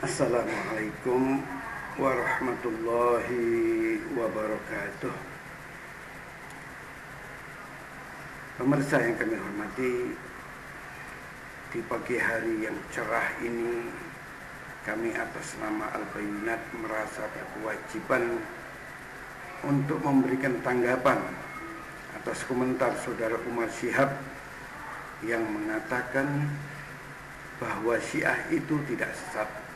Assalamualaikum warahmatullahi wabarakatuh. Pemirsa yang kami hormati, di pagi hari yang cerah ini kami atas nama Al-Bayyinat merasa berkewajiban untuk memberikan tanggapan atas komentar saudara Umar Syihab yang mengatakan bahwa Syiah itu tidak sesat.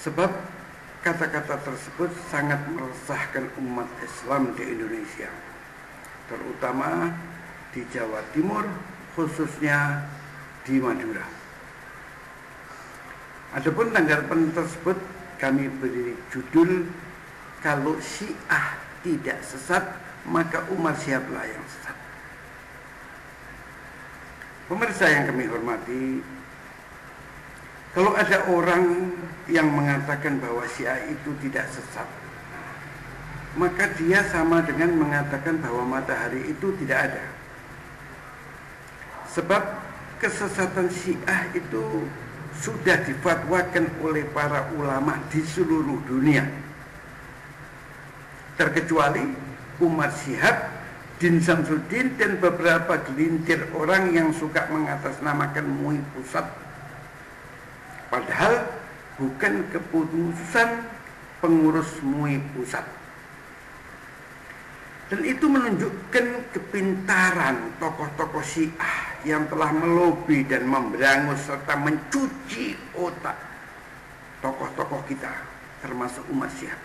Sebab kata-kata tersebut sangat meresahkan umat Islam di Indonesia, terutama di Jawa Timur, khususnya di Madura. Adapun tanggapan tersebut kami beri judul, kalau Syiah tidak sesat, maka Umar Syihab lah yang sesat. Pemirsa yang kami hormati, kalau ada orang yang mengatakan bahwa Syiah itu tidak sesat, maka dia sama dengan mengatakan bahwa matahari itu tidak ada. Sebab kesesatan Syiah itu sudah difatwakan oleh para ulama di seluruh dunia, terkecuali Umar Syihab, Din Samsudin, dan beberapa gelintir orang yang suka mengatasnamakan MUI pusat. Padahal bukan keputusan pengurus MUI pusat. Dan itu menunjukkan kepintaran tokoh-tokoh Syiah yang telah melobi dan memberangus serta mencuci otak tokoh-tokoh kita, termasuk Umar Syihab.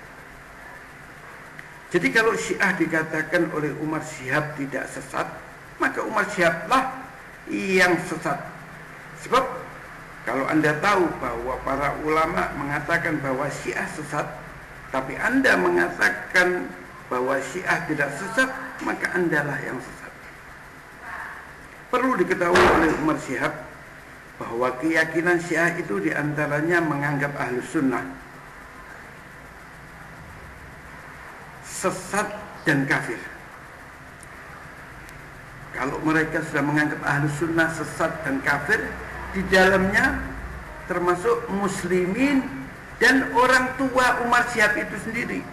Jadi kalau Syiah dikatakan oleh Umar Syihab tidak sesat, maka Umar Syihab lah yang sesat. Sebab kalau Anda tahu bahwa para ulama mengatakan bahwa Syiah sesat, tapi Anda mengatakan bahwa Syiah tidak sesat, maka Anda lah yang sesat. Perlu diketahui oleh Umar Syihab bahwa keyakinan Syiah itu diantaranya menganggap Ahlus Sunnah sesat dan kafir. Kalau mereka sudah menganggap Ahlus Sunnah sesat dan kafir, di dalamnya termasuk muslimin dan orang tua Umar Syihab itu sendiri.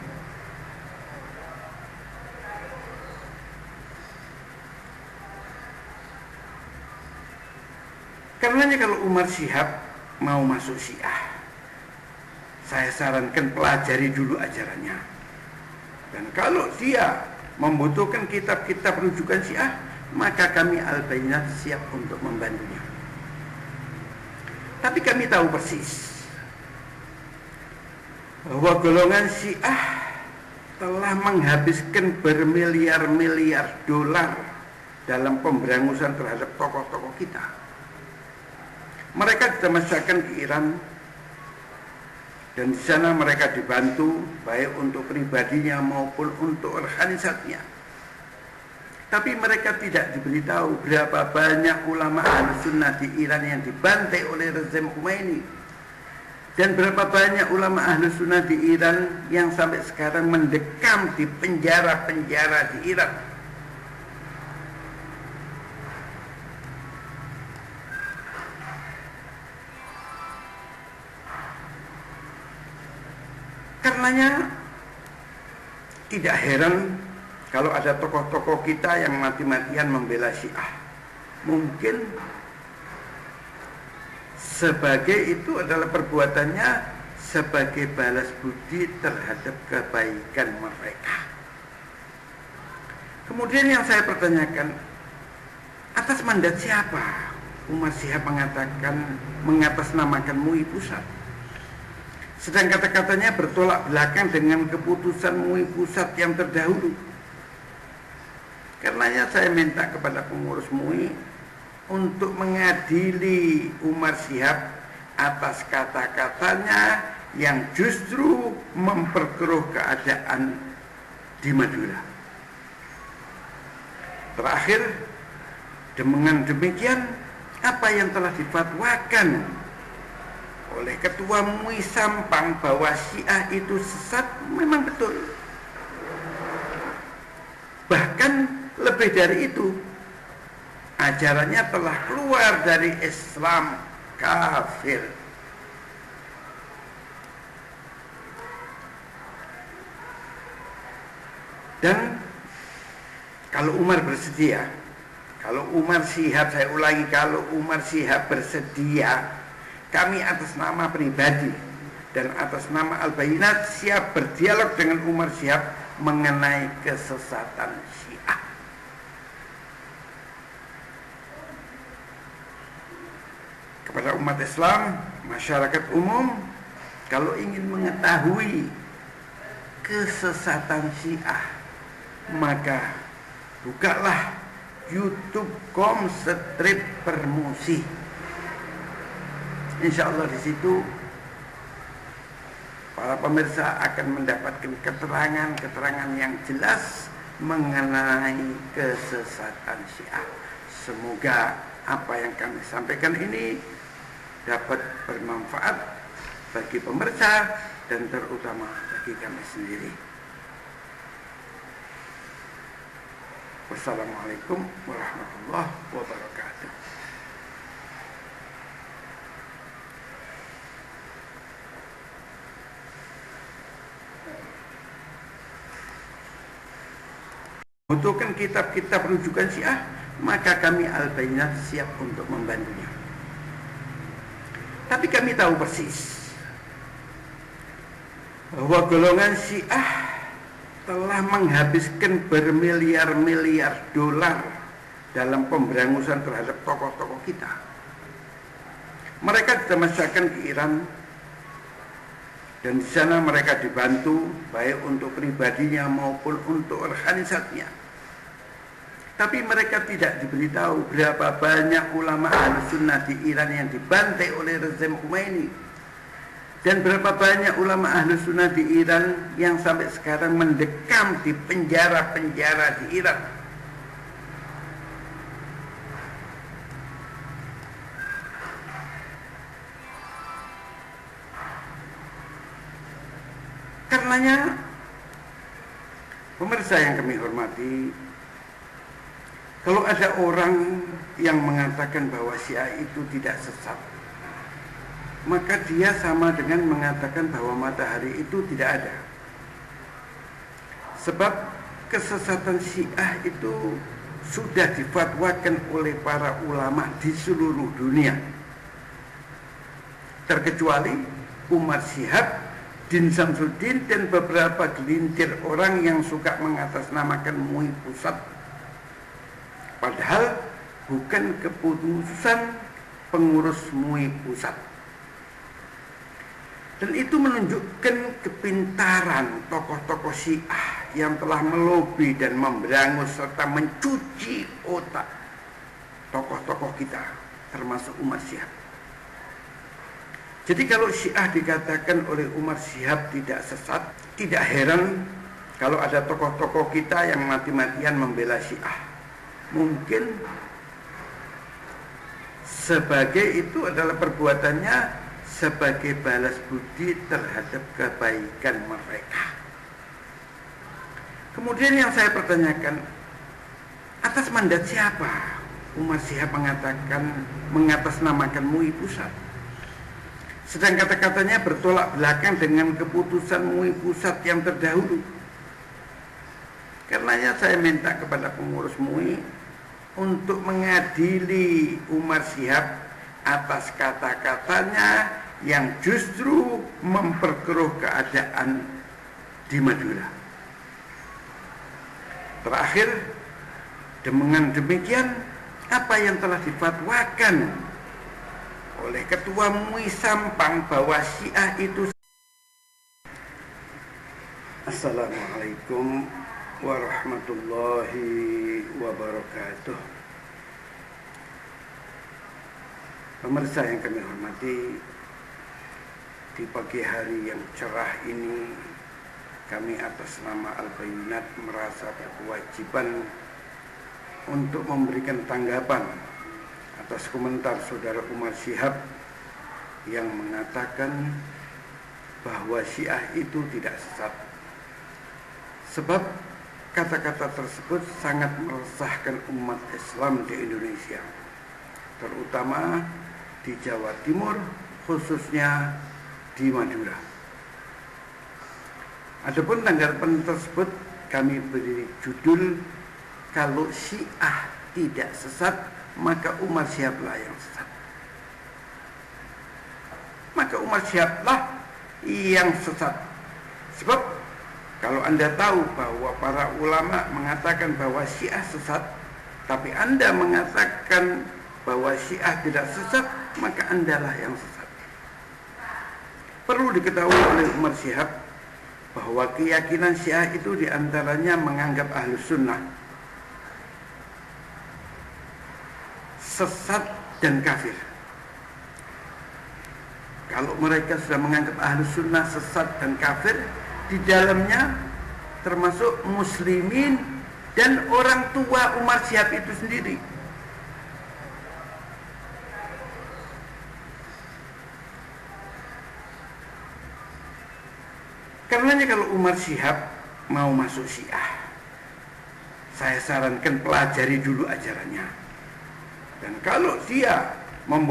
Karenanya kalau Umar Syihab mau masuk Syiah, saya sarankan pelajari dulu ajarannya. Dan kalau dia membutuhkan kitab-kitab rujukan Syiah, maka kami Al-Bayyinat siap untuk membantunya. Tapi kami tahu persis bahwa golongan Syiah telah menghabiskan bermiliar-miliar dolar dalam pemberangusan terhadap tokoh-tokoh kita. Mereka dimasukkan ke Iran, dan di sana mereka dibantu baik untuk pribadinya maupun untuk organisasinya. Tapi mereka tidak diberitahu berapa banyak ulama Ahlus Sunnah di Iran yang dibantai oleh rezim Khomeini, dan berapa banyak ulama Ahlus Sunnah di Iran yang sampai sekarang mendekam di penjara-penjara di Iran. Karenanya tidak heran kalau ada tokoh-tokoh kita yang mati-matian membela Syiah. Mungkin sebagai itu adalah perbuatannya sebagai balas budi terhadap kebaikan mereka. Kemudian yang saya pertanyakan, atas mandat siapa Umar Syihab mengatasnamakan MUI pusat? Sedang kata-katanya bertolak belakang dengan keputusan MUI pusat yang terdahulu. Karenanya saya minta kepada pengurus MUI untuk mengadili Umar Syihab atas kata-katanya yang justru memperkeruh keadaan di Madura. Terakhir, dengan demikian apa yang telah difatwakan oleh Ketua MUI Sampang bahwa Syiah itu sesat memang betul. Bahkan lebih dari itu, ajarannya telah keluar dari Islam kafir. Dan kalau Umar bersedia, kalau Umar Shihab, saya ulangi, kalau Umar Shihab bersedia, kami atas nama pribadi dan atas nama Al-Bayyinat siap berdialog dengan Umar Shihab mengenai kesesatan Syiah. Kepada umat Islam, masyarakat umum, kalau ingin mengetahui kesesatan Syiah, maka bukalah YouTube.com Strip Permusi. Insya Allah di situ para pemirsa akan mendapatkan keterangan yang jelas mengenai kesesatan Syiah. Semoga apa yang kami sampaikan ini dapat bermanfaat bagi pemirsa dan terutama bagi kami sendiri. Wassalamualaikum warahmatullahi wabarakatuh. Membutuhkan kitab-kitab rujukan Syiah, maka kami Al-Bayyinat siap untuk membantunya. Tapi kami tahu persis bahwa golongan Syiah telah menghabiskan bermiliar-miliar dolar dalam pemberangusan terhadap tokoh-tokoh kita. Mereka ditemasyakan ke Iran, dan di sana mereka dibantu baik untuk pribadinya maupun untuk organisasinya. Tapi mereka tidak diberitahu berapa banyak ulama Ahlussunnah di Iran yang dibantai oleh rezim Khomeini, dan berapa banyak ulama Ahlussunnah di Iran yang sampai sekarang mendekam di penjara-penjara di Iran. Karenanya, pemirsa yang kami hormati, kalau ada orang yang mengatakan bahwa Syiah itu tidak sesat, maka dia sama dengan mengatakan bahwa matahari itu tidak ada. Sebab kesesatan Syiah itu sudah difatwakan oleh para ulama di seluruh dunia, terkecuali Umar Shihab, Din Samsuddin, dan beberapa gelintir orang yang suka mengatasnamakan MUI pusat. Padahal bukan keputusan pengurus MUI pusat. Dan itu menunjukkan kepintaran tokoh-tokoh Syiah yang telah melobi dan memberangus serta mencuci otak tokoh-tokoh kita, termasuk Umar Shihab. Jadi kalau Syiah dikatakan oleh Umar Shihab tidak sesat, tidak heran kalau ada tokoh-tokoh kita yang mati-matian membela Syiah. Mungkin sebagai itu adalah perbuatannya sebagai balas budi terhadap kebaikan mereka. Kemudian yang saya pertanyakan, atas mandat siapa Umar Shihab mengatakan mengatasnamakan MUI pusat? Sedang kata-katanya bertolak belakang dengan keputusan MUI pusat yang terdahulu. Karenanya saya minta kepada pengurus MUI untuk mengadili Umar Shihab atas kata-katanya yang justru memperkeruh keadaan di Madura. Terakhir, dengan demikian, apa yang telah difatwakan oleh Ketua MUI Sampang bahwa Syiah itu. Assalamualaikum warahmatullahi wabarakatuh. Pemirsa yang kami hormati, di pagi hari yang cerah ini, kami atas nama Al-Bayyinat merasa berkewajiban untuk memberikan tanggapan atas komentar saudara Umar Shihab yang mengatakan bahwa Syiah itu tidak sesat. Sebab kata-kata tersebut sangat meresahkan umat Islam di Indonesia, terutama di Jawa Timur, khususnya di Madura. Adapun tanggapan tersebut kami beri judul, kalau Syiah tidak sesat, maka Umar Syihab-lah yang sesat. Maka Umar Syihab-lah yang sesat. Sebab kalau Anda tahu bahwa para ulama mengatakan bahwa Syiah sesat, tapi Anda mengatakan bahwa Syiah tidak sesat, maka Andalah yang sesat. Perlu diketahui oleh Umar Syihab bahwa keyakinan Syiah itu diantaranya menganggap Ahlus Sunnah sesat dan kafir. Kalau mereka sudah menganggap Ahlus Sunnah sesat dan kafir, di dalamnya termasuk muslimin dan orang tua Umar Syihab itu sendiri. Karenanya kalau Umar Syihab mau masuk Syiah, saya sarankan pelajari dulu ajarannya. Dan kalau dia